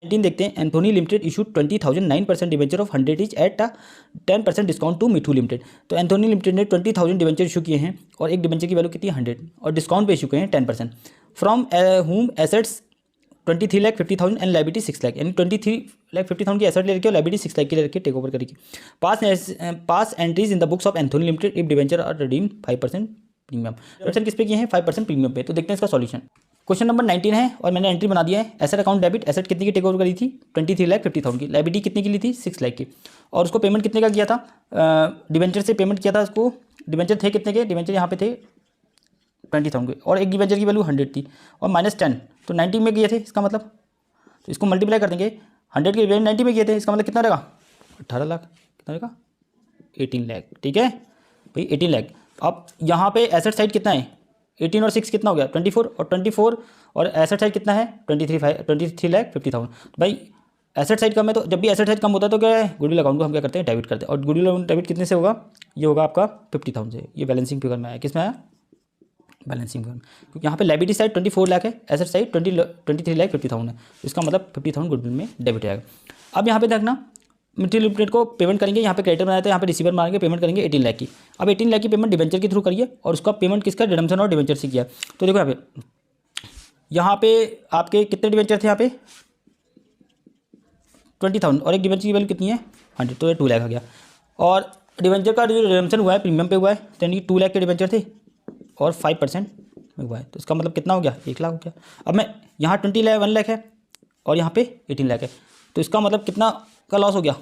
19 देखते हैं। Anthony limited issued 20,000 9% debenture of 100 each at 10% discount to Mithu limited. तो Anthony limited ने 20,000 डिवेंचर इशू किए हैं और एक डिवेंचर की वैल्यू कितनी है 100 और डिस्काउंट पे इशू किए हैं 10%। फ्रॉम हुम एसेट्स 23,50,000 एंड लाइबिलिटी 6 लाख, यानी 23,50,000 की एसेट ले रखी है और लाइबिलिटी 6 लाख की ले रखी है, टेक ओवर करेगी। Pass entries in the books of Anthony Limited if debenture are redeem 5% premium. Debenture किस पे किए हैं 5% प्रीमियम पे। तो देखते हैं इसका सॉल्यूशन। क्वेश्चन नंबर 19 है और मैंने एंट्री बना दिया है। एसेट अकाउंट डेबिट, एसेट कितनी की टेक ओवर करी थी 23,50,000 की, लाइबिलिटी कितनी की ली थी 6 लाख की, और उसको पेमेंट कितने का किया था डिवेंचर से पेमेंट किया था उसको। डिवेंचर थे कितने के, डिवेंचर यहाँ पे थे 20,000 के और एक डिवेंचर की वैल्यू 100 थी और -10 तो 90 में किए थे। इसका मतलब तो इसको मल्टीप्लाई कर देंगे, 100 के 90 में किए थे, इसका मतलब कितना रहेगा 18 लाख, कितना रहेगा 18 लाख। ठीक है भाई 18 लाख। अब यहाँ पे एसेट साइड कितना है 18 और 6 कितना हो गया 24 और 24 और एसेट साइड कितना है 23,50,000। तो भाई एसेट साइड कम है, तो जब भी एसेट साइड कम होता है तो क्या है गुडविल अकाउंट को हम क्या करते हैं डेबिट करते हैं। और गुडविल अकाउंट डेबिट कितने से होगा, ये होगा आपका 50,000 से। ये बैलेंसिंग फिगर में आया, किस में आया बैलेंसिंग फिगर में, क्योंकि यहाँ पे लाइबिलिटी साइड 24 लाख है, एसेट साइड 23,50,000 है, तो इसका मतलब 50,000 गुडविल में डेबिट आएगा। अब यहाँ पे देखना मिट्टी लिमिटेड को पेमेंट करेंगे, यहाँ पे क्रेडिटर बनाया था, यहाँ पे रिसीवर मारेंगे, पेमेंट करेंगे 18 लाख की। अब 18 लाख की पेमेंट डिवेंचर के थ्रू करिए और उसका पेमेंट किसका रिडम्पशन और डिवेंचर से किया। तो देखो यहाँ पे आपके कितने डिवेंचर थे यहाँ पे 20,000 और एक डिवेंचर की वैल्यू कितनी है 100, तो ये 2 लाख आ गया। और डिवेंचर का जो रिडम्पशन हुआ है प्रीमियम पे हुआ है, यानी कि 2 लाख के डिवेंचर थे और 5% में हुआ है, तो इसका मतलब कितना हो गया 1 लाख हो गया। अब मैं यहाँ 1 लाख है और यहाँ पे 18 लाख है, तो इसका मतलब कितना का लॉस हो गया,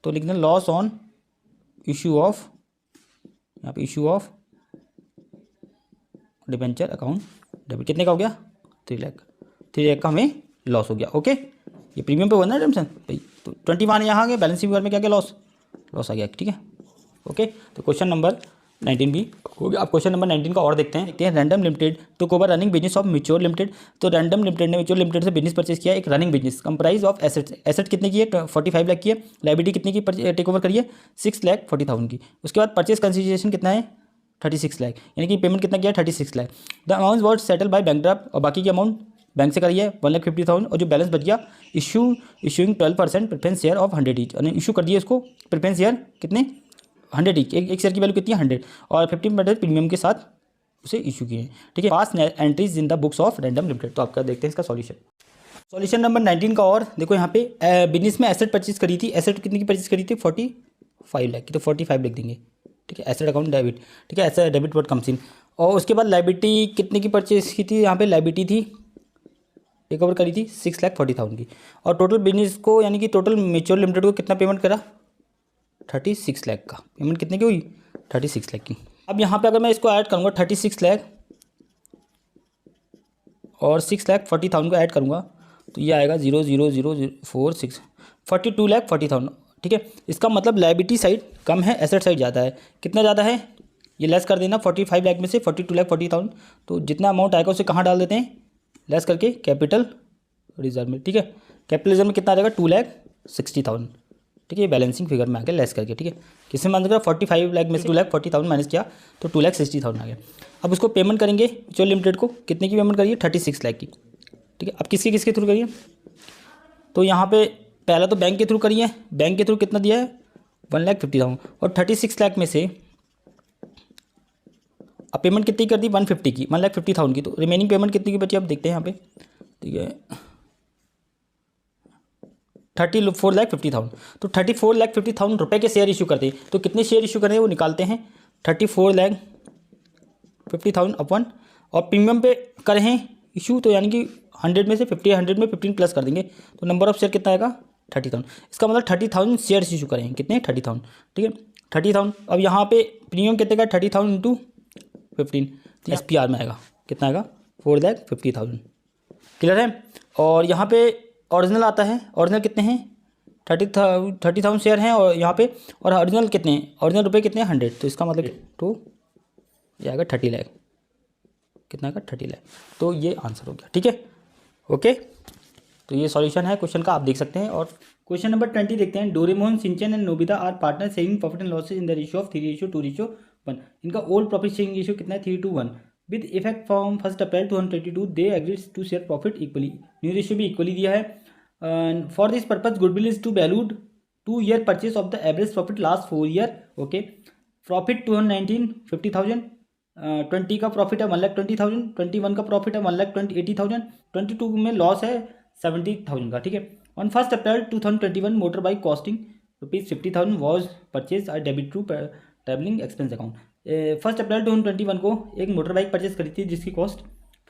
तो लिख दें लॉस ऑन इशू ऑफ, यहाँ पे issue of debenture account debit कितने का हो गया 3 लाख का हमें लॉस हो गया। ओके, ये प्रीमियम पे हुआ ना रिडम्पशन भाई, तो 21 यहाँ आ गया, बैलेंसिंग फिगर में क्या क्या लॉस आ गया। ठीक है ओके, तो क्वेश्चन नंबर 19 भी हो गया। अब क्वेश्चन नंबर 19 का और देखते हैं। रैंडम लिमिटेड तो over running business of mutual limited. तो रैंडम लिमिटेड ने म्यूचुअल लिमिटेड से बिजनेस परचेज किया, एक running business comprise of asset कितने की है 45 लाख की है, लाइबिलिटी कितने की टेक ओवर करिए 6,40,000 की। उसके बाद परचेज कंसिडरेशन कितना है 36 लाख, यानी कि पेमेंट कितना किया 36 lakh. The amount was settle by bank draft, और बाकी की अमाउंट बैंक से करिए 1,50,000, और जो बैलेंस बच गया issuing 12% preference share of 100 each, यानी इशू कर दिए इसको प्रेफरेंस शेयर कितने 100 ईच, एक शेयर की वैल्यू कितनी है 100 और 50% प्रीमियम के साथ उसे इशू किए हैं। ठीक है, pass entries in the books of Random Limited. तो आपका देखते हैं इसका सॉल्यूशन नंबर 19 का। और देखो यहाँ पे बिजनेस में एसेट परचेज करी थी, एसेट कितनी की परचेज करी थी 45 लाख की, तो 45 लिख देंगे। ठीक है, एसेट अकाउंट डेबिट, ठीक है asset debit word comes in. और उसके बाद लाइबिलिटी कितने की परचेज की थी, यहाँ पे लाइबिलिटी थी टेक ओवर करी थी 6,40,000 की। और टोटल बिजनेस को यानी कि टोटल म्यूचुअल लिमिटेड को कितना पेमेंट करा 36 लाख का, पेमेंट कितने की हुई 36 लाख की। अब यहाँ पे अगर मैं इसको ऐड करूँगा 36 लाख और 6,40,000 को ऐड करूँगा तो ये आएगा 0,00,046 42,40,000। ठीक है, इसका मतलब लायबिलिटी साइड कम है, एसेट साइड ज़्यादा है। कितना ज़्यादा है ये लेस कर देना, 45 लाख में से 42,40,000, तो जितना अमाउंट आएगा उसे कहाँ डाल देते हैं लेस करके कैपिटल रिजर्व में। ठीक है, कैपिटल रिजर्व में कितना आ जाएगा 2,60,000। ठीक है, बैलेंसिंग फिगर में आ गया लेस करके। ठीक है, किसमें मान लीजिए 45 लाख में से 2,40,000 माइनस किया तो 2,60,000 आ गया। अब उसको पेमेंट करेंगे म्यूचुअल लिमिटेड को, कितने की पेमेंट करिए 36 लाख की। ठीक है, अब किसके थ्रू करिए, तो यहाँ पे पहला तो बैंक के थ्रू करिए, बैंक के थ्रू कितना दिया है 1,50,000 और 36 लाख में से अब पेमेंट कितनी कर दी 150 की 1,50,000 की, तो रिमेनिंग पेमेंट कितनी की बची अब देखते हैं यहाँ पे। ठीक है 34,50,000, तो 34,50,000 रुपये के शेयर इशू करते हैं, तो कितने शेयर इशू करें वो निकालते हैं 34,50,000 अपन, और प्रीमियम पे करें इशू तो यानी कि 100 में से 100 में 15 प्लस कर देंगे, तो नंबर ऑफ शेयर कितना आएगा 30,000। इसका मतलब 30,000 शेयर्स इशू करें, कितने 30,000। ठीक है 30,000, अब यहाँ पे प्रीमियम कितने का 30,000 इंटू 15, तो SPR में आएगा कितना आएगा 4,50,000। क्लियर है। और यहाँ पे ओरिजिनल आता है, ओरिजिनल कितने हैं 30,000 शेयर हैं और यहाँ पे, और ओरिजिनल कितने हैं, ओरिजिनल रुपए कितने हैं 100, तो इसका मतलब तो ये आएगा 30 लाख, कितना आएगा 30 लाख, तो ये आंसर हो गया। ठीक है ओके, तो ये सॉल्यूशन है क्वेश्चन का, आप देख सकते हैं। और क्वेश्चन नंबर 20 देखते हैं। Doraemon, Shinchan and Nobita are partner sharing profit and losses in the ratio of 3:2:1। इनका ओल्ड प्रॉफिट शेयरिंग रेशियो कितना है 3:1। With effect from 1 April 2022 they agreed to share profit equally. New ratio भी equally दिया है for this purpose goodwill is to valued 2 year purchase of the average profit last 4 year। Okay, profit 2019 50,000, 20 का profit है 1,20,000, 21 का profit है 1,80,000, 22 में loss है 70,000 का। ठीक है, on 1 April 2021 motor bike costing ₹50,000 was purchase I debit to travelling expense account. 1 April 2021 को एक मोटर बाइक परचेज करी थी जिसकी कॉस्ट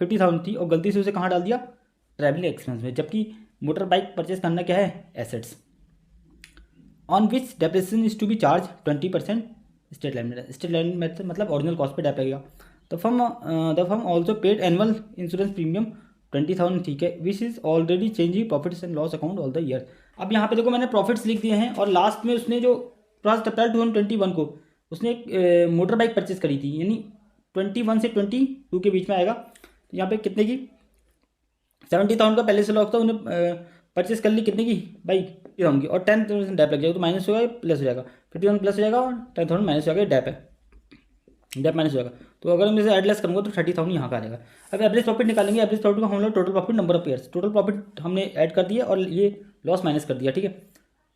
50,000 थी और गलती से उसे कहाँ डाल दिया, ट्रैवलिंग एक्सपेंस में, जबकि मोटर बाइक परचेज करना क्या है, assets. On which depreciation is to be charge 20% straight line में मतलब ओरिजिनल कॉस्ट पे डेप लगेगा। The firm also paid annual insurance premium 20,000। ठीक है, which is already changing profits and loss account all the year. अब यहाँ पे देखो मैंने प्रॉफिट्स लिख दिए हैं और लास्ट में उसने जो 1 April 2021 को उसने एक मोटर बाइक परचेज करी थी, यानी 21 से 22 के बीच में आएगा। तो यहाँ पे कितने की 70,000 का पहले से लॉस था, उन्हें परचेज कर ली कितने की भाई 50,000 की, और 10,000 डैप लग जाएगा तो माइनस होगा प्लस हो जाएगा, 50,000 प्लस हो जाएगा और 10,000 माइनस हो जाएगा, डैप है, डैप माइनस हो जाएगा। तो अगर मैं इसे एड लेस करूँगा तो 30,000 यहाँ का आ जाएगा। अब एवरेज प्रॉफिट निकालेंगे, एवरेज प्रॉफिट को हम लोग total profit number of years, total profit हमने ऐड कर दिया और ये लॉस माइनस कर दिया। ठीक है,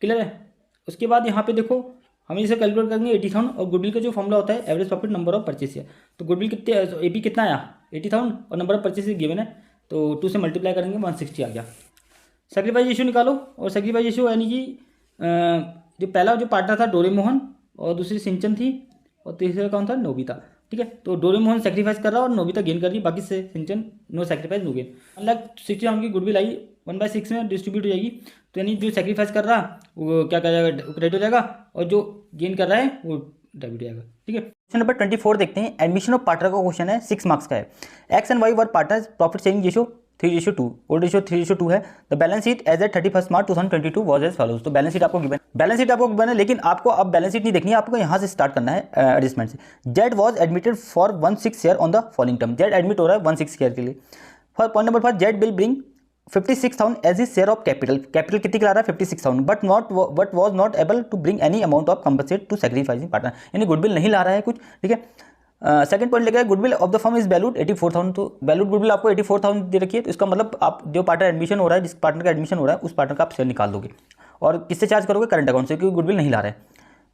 क्लियर है। उसके बाद यहाँ पे देखो हमें इसे कैलकुलेट करेंगे 80,000 और गुडविल का जो फॉर्मूला होता है average profit number of purchase है। तो गुडविल कितने एपी कितना आया 80,000 और नंबर ऑफ परचेज गिवन है तो 2 से मल्टीप्लाई करेंगे 160 आ गया। सेक्रीफाइस रेशियो निकालो, और सेक्रीफाइस रेशियो यानी कि जो पहला जो पार्टनर था डोरेमोहन और दूसरी सिंचन थी और तीसरा कौन था, नोबिता। ठीक है, तो डोरेमोहन सेक्रीफाइस कर रहा है और नोबिता गेन कर रही है, बाकी से सिंचन नो सेक्रीफाइस नो गेन। 1,60,000 की गुडविल आई 1/6 में डिस्ट्रीब्यूट हो जाएगी, तो यानी जो सेक्रीफाइस कर रहा वो क्या कर जाएगा, क्रेडिट हो जाएगा, और जो गेन कर रहा है वो डेबिट हो जाएगा। ठीक है, क्वेश्चन नंबर 24 देखते हैं। एडमिशन ऑफ पार्टनर का क्वेश्चन है, 6 मार्क्स का है। X and Y were partners, profit sharing ratio 3:2, old ratio 3:2 है। The balance sheet as at 31 March 2022 was as follows. तो बैलेंस शीट आपको गिवन है, लेकिन आपको अब बैलेंस शीट नहीं देखनी है, आपको यहाँ से स्टार्ट करना है एडजस्टमेंट से। Z was admitted for 16 share on the following term. Z admit हो रहा है 16 शेयर के लिए। For point number 5, Z will bring 56,000 as is share of capital. Capital कितनी ला रहा है 56,000, but was not able to bring any amount of compensate to sacrificing partner, यानी गुडविल नहीं ला रहा है कुछ। ठीक है, सेकंड पॉइंट लेकर goodwill of the firm is valued 84,000। तो वैल्यूड गुडविल आपको 84,000 दे रखी है, तो इसका मतलब आप जो पार्टनर एडमिशन हो रहा है, जिस पार्टनर का एडमिशन हो रहा है उस पार्टनर का आप शेयर निकाल दोगे और किससे चार्ज करोगे, करंट अकाउंट से, क्योंकि गुडविल नहीं ला रहा है।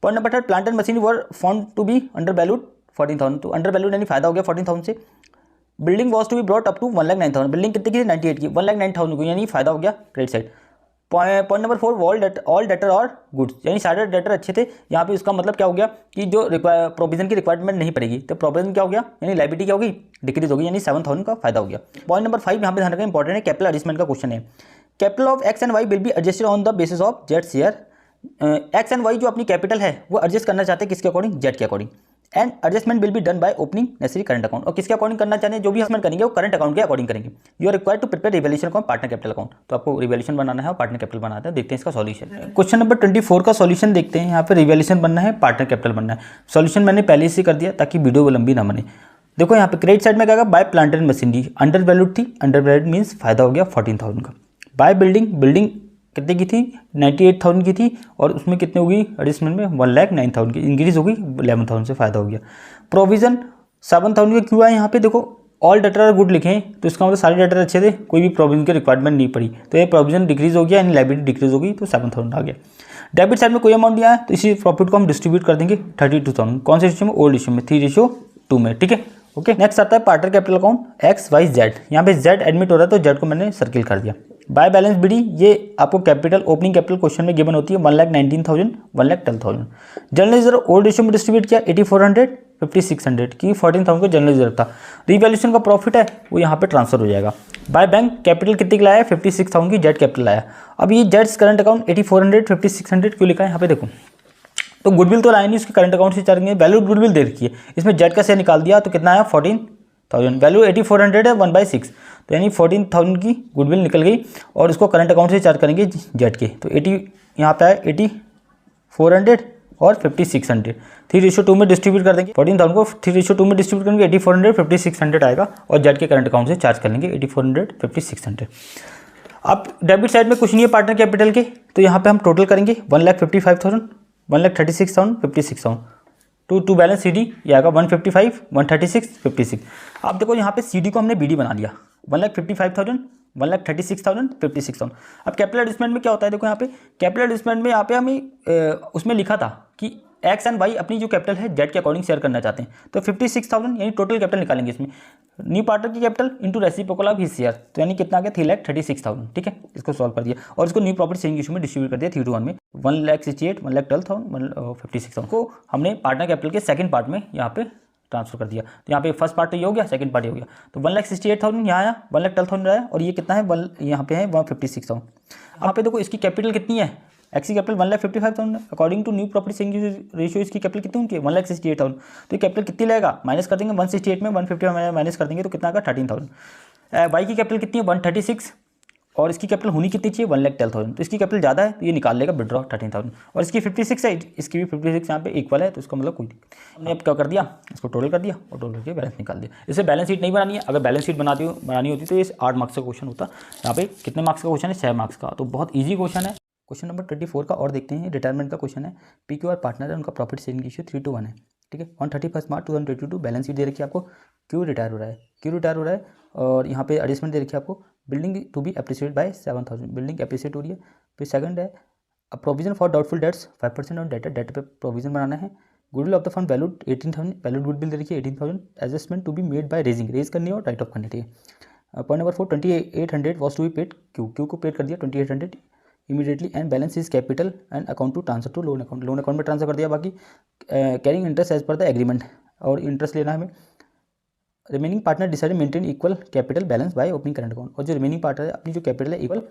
Point number 3, plant and machine were found to be under valued 14,000। तो अंडर वैल्यूड यानी फायदा हो गया 14,000 से। Building was to be brought up to 1,09,000। Building कितने की 98 की, 1,09,000 को, यानी फायदा हो गया credit side. Point number 4, all debtor और गुड्स, यानी सारे डेटर अच्छे थे। यहाँ पे इसका मतलब क्या हो गया कि जो प्रोविजन की रिक्वायरमेंट नहीं पड़ेगी, तो प्रोविजन क्या हो गया, यानी लाइबिलिटी क्या होगी, डिक्रीज होगी, यानी 7,000 का फायदा हो गया। पॉइंट नंबर 5 यहाँ पे ध्यान रखना इंपॉर्टेंट है, कैपिटल एडजस्टमेंट का क्वेश्चन है। Capital of X and Y will be adjusted on the basis of Z share. X and Y जो अपनी कैपिटल है वो एडजस्ट करना चाहते हैं किसके अकॉर्डिंग, जेड के according. And adjustment will be done by opening necessary current account. और किसके अकॉर्डिंग करना चाहते हैं, जो भी एडजस्टमेंट करेंगे वो करंट अकाउंट के अकॉर्डिंग करेंगे। You are required to prepare revaluation account partner capital account. तो आपको रिवैल्यूएशन बनाना है और पार्टनर कैपिटल बनाना है। देखते हैं इसका सॉल्यूशन। क्वेश्चन नंबर 24 का सॉल्यूशन देखते हैं। यहाँ पे रिवैल्यूएशन बनना है, पार्टनर कैपिटल बनना है। सॉल्यूशन मैंने पहले से कर दिया ताकि वीडियो लंबी ना बने। देखो यहाँ पे क्रेडिट साइड में क्या by plant and machinery, under valued थी, अंडर वैल्यूड मीन्स फायदा हो गया 14,000 का। बाय बिल्डिंग कितने की थी 98,000 की थी, और उसमें कितने होगी एडिशनल में 1,09,000 की, इंक्रीज होगी 11,000 से फायदा हो गया। प्रोविजन 7,000 का क्यों आया यहाँ पे, देखो ऑल डेटर आर गुड लिखे हैं, तो इसका मतलब सारे डेटर अच्छे थे, कोई भी प्रोविजन की रिक्वायरमेंट नहीं पड़ी, तो ये प्रोविजन डिक्रीज हो गया, यानी लाइबिलिटी डिक्रीज होगी, तो 7,000 आ गया। डेबिट साइड में कोई अमाउंट नहीं आया, तो इसी प्रॉफिट को हम डिस्ट्रीब्यूट कर देंगे 32,000। कौन से रेशियो में, ओल्ड रेशियो में 3:2 में। ठीक है, ओके। नेक्स्ट आता है partner capital account X Y Z. यहाँ पे जेड एडमिट हो रहा है तो जेड को मैंने सर्किल कर दिया। बाय बैलेंस बीडी, ये आपको कैपिटल ओपनिंग कैपिटल क्वेश्चन में गिवन होती है 1,19,000 1,12,000। जनरल रिजर्व ओल्ड रेशियो में डिस्ट्रीब्यूट किया 8400 5600 की 14,000 को जनरल रिजर्व था। रिवैल्यूएशन का प्रॉफिट है वो यहाँ पे ट्रांसफर हो जाएगा। बाय बैंक कैपिटल कितने की लाया 56,000 की जेड कैपिटल लाया। अब ये जेड्स करंट अकाउंट 8400 5600 क्यों लिखा है यहाँ पे देखो, तो गुडविल तो लाया नहीं, उसके करंट अकाउंट से चार्ज वैल्यू गुडविल दे रखी है, इसमें जेड का शेयर निकाल दिया तो कितना आया 14,000। वैल्यू 8400 है 1/6, तो यानी 14,000 की गुडविल निकल गई और उसको करंट अकाउंट से चार्ज करेंगे जेड के, तो 80 यहाँ पे आया 8400 और 5600 3:2 में डिस्ट्रीब्यूट कर देंगे। 14,000 को 3:2 में डिस्ट्रीब्यूट करेंगे 8400 5600 आएगा और जेड के करंट अकाउंट से चार्ज कर लेंगे 8400 5600। अब डेबिट साइड में कुछ नहीं है पार्टनर कैपिटल के, तो यहाँ पे हम टोटल करेंगे 1,55,000 1,36,000 56,000 टू बैलेंस सी डी, ये आएगा 155 136 56। अब देखो यहाँ पे सी डी को हमने बी डी बना लिया 1,55,000 1,36,000, 56,000। अब कैपिटल एडजस्टमेंट में क्या होता है, देखो यहाँ पे कैपिटल एडजस्टमेंट में यहाँ पे हमें उसमें लिखा था कि एक्स एंड वाई अपनी जो कैपिटल है जेड के अकॉर्डिंग शेयर करना चाहते हैं, तो 56,000 यानी टोटल कैपिटल निकालेंगे इसमें, न्यू पार्टनर की capital into reciprocal of his share, तो यानी कितना आ गया 3,36,000। ठीक है, इसको सॉल्व कर दिया और इसको न्यू प्रॉपर्टी शेयरिंग इशू में डिस्ट्रीब्यूट कर दिया 3:1 में। 1,68,000, 1,12,000, 56,000 को हमने पार्टनर कैपिटल के सेकंड पार्ट में यहाँ पे ट्रांसफर कर दिया। तो यहाँ पे फर्स्ट पार्ट तो ये हो गया, सेकंड पार्ट ये हो गया। तो 1,68,000 यहाँ आया, 1,12,000 आया और ये कितना है यहाँ पे है 156,000। यहाँ पे देखो इसकी कैपिटल कितनी है, एक्स की capital 1,55,000 according to new property sharing ratio. इसकी कैपिटल कितनी होगी 1,68,000। तो ये कैपिटल कितनी लगेगा, माइनस कर देंगे 168 में 150 माइनस कर देंगे तो कितना आएगा 13,000। वाई की कैपिटल कितनी है 136 और इसकी कैपिटल होनी कितनी चाहिए 1,12,000। तो इसकी कैपिटल ज़्यादा है तो ये निकाल लेगा विड्रॉ 13,000 और इसकी 56 है, इसकी भी 56 यहाँ पे इक्वल है, तो इसका मतलब कोई दिक्कत। हमने अब क्या कर दिया, इसको टोटल कर दिया और टोटल करके बैलेंस निकाल दिया। इसे बैलेंस शीट नहीं बनानी है, अगर बैलेंस शीट बनानी होती तो ये 8 मार्क्स का क्वेश्चन होता। यहाँ पे कितने मार्क्स का क्वेश्चन है 6 मार्क्स का, तो बहुत ईजी क्वेश्चन है। क्वेश्चन नंबर 24 का और देखते हैं, रिटायरमेंट का क्वेश्चन है। PQ और पार्टनर है, उनका प्रॉफिट शेयरिंग रेशियो 3:1 है। ठीक है, ऑन 31 मार्च 2022 बैलेंस शीट दे रखी है आपको, क्यों रिटायर हो रहा है, क्यों रिटायर हो रहा है, और यहाँ पे एडजस्टमेंट दे रखी है आपको, building to be appreciate by 7,000, building appreciate हो रही है। फिर सेकंड है provision for doubtful debts 5% on debt, debt पे प्रोविजन बनाना है। Goodwill of the fund valued 18,000, valued goodwill दे रखी है 18,000, adjustment to be made by raising, raise करनी है और राइट ऑफ करनी है। Point number 4 2800 was to be paid, Q को पेड कर दिया 2800 immediately and balance is capital and account to transfer to loan account, loan account में transfer कर दिया। बाकी carrying interest as per the agreement, और इंटरेस्ट लेना है हमें। Remaining partner decide maintain equal capital balance by opening current account, और जो रिमेनिंग पार्टनर है अपनी जो कैपिटल है इक्वल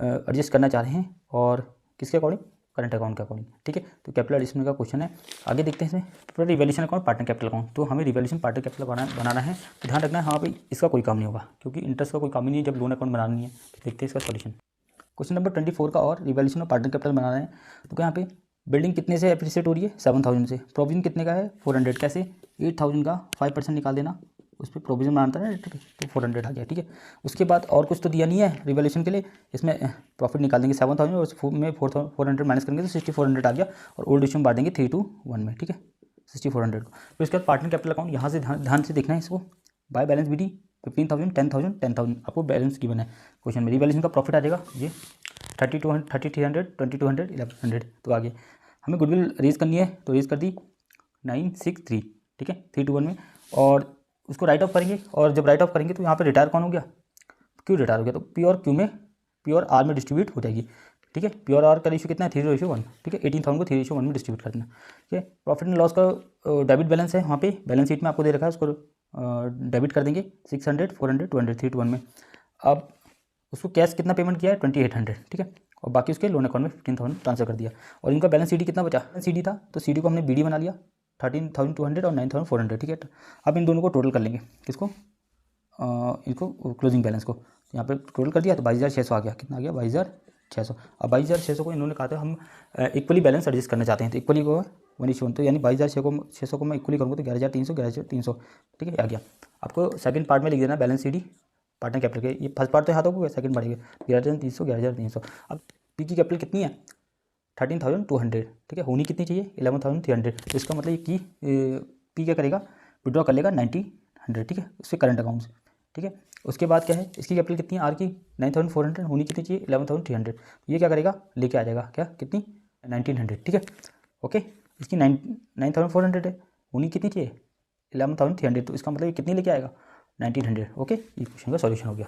एडजस्ट करना चाह रहे हैं, और किसके अकॉर्डिंग, करंट अकाउंट के अकॉर्डिंग। ठीक है, तो कैपिटल एडजस्टमेंट का क्वेश्चन है। आगे देखते हैं इसमें revaluation account, partner capital account. तो हमें रिवैल्यूएशन पार्टनर कैपिटल बनाना है, तो ध्यान रखना है हाँ भाई इसका कोई काम नहीं होगा, क्योंकि इंटरेस्ट का कोई काम ही नहीं है जब लोन अकाउंट बनाना नहीं है। देखते हैं इसका सॉल्यूशन। क्वेश्चन नंबर 24 का और रिवैल्यूएशन ऑफ पार्टनर कैपिटल बनाना है। तो यहाँ पे बिल्डिंग कितने से एप्रिशिएट हो रही है 7,000 से, प्रोविजन कितने का है 400, कैसे 8,000 का 5% निकाल देना, उस पर प्रोविजन बनाता है, ठीक है, तो 400 आ गया। ठीक है, उसके बाद और कुछ तो दिया नहीं है रिवैल्यूएशन के लिए, इसमें प्रॉफिट निकाल देंगे 7,000 और उसमें 400 माइनस करेंगे तो 6,400 आ गया, और ओल्ड इशू में बांट देंगे 3:1 में। ठीक है, 6,400 को। फिर उसके बाद पार्टनर कैपिटल अकाउंट, यहाँ से ध्यान से देखना है इसको, बाय बैलेंस BD 15,000, 10,000, 10,000 आपको बैलेंस गिवन है क्वेश्चन में। रिवैल्यूएशन का प्रॉफिट आ जाएगा ये 3,300, 2,200, 1,100, तो आगे हमें गुडविल रेज करनी है, तो रेज कर दी 963, ठीक है 3:1 में, और उसको राइट ऑफ करेंगे, और जब राइट ऑफ करेंगे तो यहाँ पे रिटायर कौन हो गया, क्यों रिटायर हो गया, तो प्योर आर में डिस्ट्रीब्यूट हो जाएगी। ठीक है, प्योर आर का रेशियो कितना है 3:1, ठीक है 18,000 को 3:1 में डिस्ट्रीब्यूट करना। ठीक है, प्रॉफिट एंड लॉस का डेबिट बैलेंस है वहाँ पे बैलेंस शीट में आपको दे रखा है, उसको डेबिट कर देंगे 600, 400, 200, 3:1 में। अब उसको कैश कितना पेमेंट किया है 2,800, ठीक है, और बाकी उसके लोन अकाउंट में 15,000 ट्रांसफर कर दिया, और इनका बैलेंस CD कितना बचा, CD था तो CD को हमने BD बना लिया 13,200 और 9,400, ठीक है। अब इन दोनों को टोटल कर लेंगे, किसको, इनको क्लोजिंग बैलेंस को, यहाँ पे टोटल कर दिया तो 22,600 आ गया, कितना आ गया 22,600। अब 22,600 को इन्होंने कहा था हम इक्वली बैलेंस एडजस्ट करना चाहते हैं, तो इक्वली को 1:1, तो यानी 22,600 को मैं इक्वली करूँगा तो 11,300, 11,300, ठीक है आ गया। आपको सेकंड पार्ट में लिख देना बैलेंस CD पार्टनर कैपिटल के, ये फर्स्ट पार्ट तो याद होगा, सेकंड पार्ट 11,300, 11,300। अब पी की कैपिटल कितनी है 13,200, ठीक है, होनी कितनी चाहिए 11,300, तो इसका मतलब कि पी क्या करेगा, विड्रॉ कर लेगा 9,100, ठीक है, उससे करंट अकाउंट से। ठीक है, उसके बाद क्या है, इसकी कैपिटल कितनी है आर की 9,400, होनी कितनी चाहिए 11,300, ये क्या करेगा लेके आ जाएगा क्या, कितनी 1,900, ठीक है ओके। इसकी 9,400 है, होनी कितनी चाहिए 11,300, तो इसका मतलब ये कितनी लेके आएगा 1,900, ओके। ये क्वेश्चन का सॉल्यूशन हो गया।